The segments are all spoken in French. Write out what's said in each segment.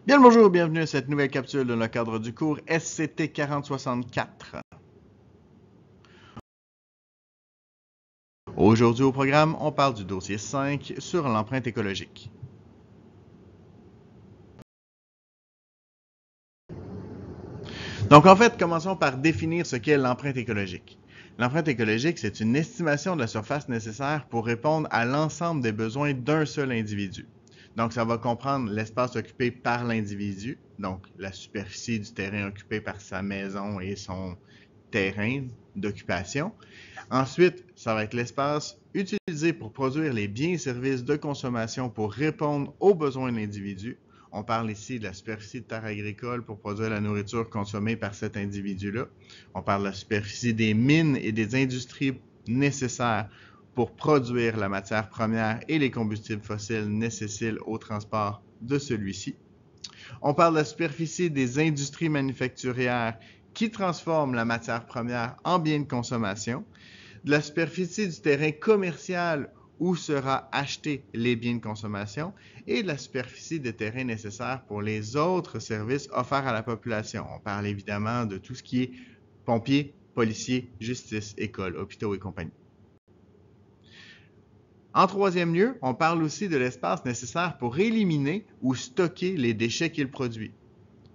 Bien le bonjour, bienvenue à cette nouvelle capsule dans le cadre du cours SCT 4064. Aujourd'hui au programme, on parle du dossier 5 sur l'empreinte écologique. Donc en fait, commençons par définir ce qu'est l'empreinte écologique. L'empreinte écologique, c'est une estimation de la surface nécessaire pour répondre à l'ensemble des besoins d'un seul individu. Donc, ça va comprendre l'espace occupé par l'individu, donc la superficie du terrain occupé par sa maison et son terrain d'occupation. Ensuite, ça va être l'espace utilisé pour produire les biens et services de consommation pour répondre aux besoins de l'individu. On parle ici de la superficie de terre agricole pour produire la nourriture consommée par cet individu-là. On parle de la superficie des mines et des industries nécessaires pour produire la matière première et les combustibles fossiles nécessaires au transport de celui-ci. On parle de la superficie des industries manufacturières qui transforment la matière première en biens de consommation, de la superficie du terrain commercial où sera acheté les biens de consommation et de la superficie des terrains nécessaires pour les autres services offerts à la population. On parle évidemment de tout ce qui est pompiers, policiers, justice, écoles, hôpitaux et compagnie. En troisième lieu, on parle aussi de l'espace nécessaire pour éliminer ou stocker les déchets qu'il produit.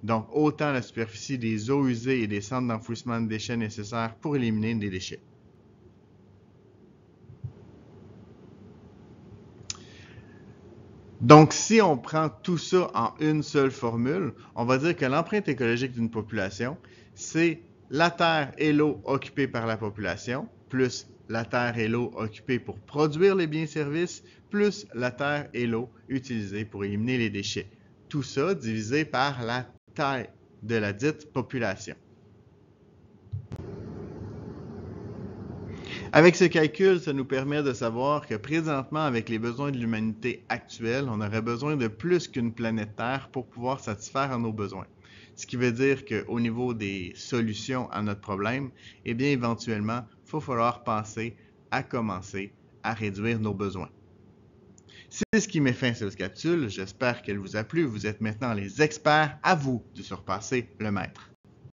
Donc, autant la superficie des eaux usées et des centres d'enfouissement de déchets nécessaires pour éliminer les déchets. Donc, si on prend tout ça en une seule formule, on va dire que l'empreinte écologique d'une population, c'est la terre et l'eau occupées par la population, plus la terre et l'eau occupées pour produire les biens et services, plus la terre et l'eau utilisées pour éliminer les déchets. Tout ça divisé par la taille de la dite population. Avec ce calcul, ça nous permet de savoir que présentement, avec les besoins de l'humanité actuelle, on aurait besoin de plus qu'une planète Terre pour pouvoir satisfaire à nos besoins. Ce qui veut dire qu'au niveau des solutions à notre problème, eh bien, éventuellement, il va falloir penser à commencer à réduire nos besoins. C'est ce qui met fin à cette capsule. J'espère qu'elle vous a plu. Vous êtes maintenant les experts. À vous de surpasser le maître.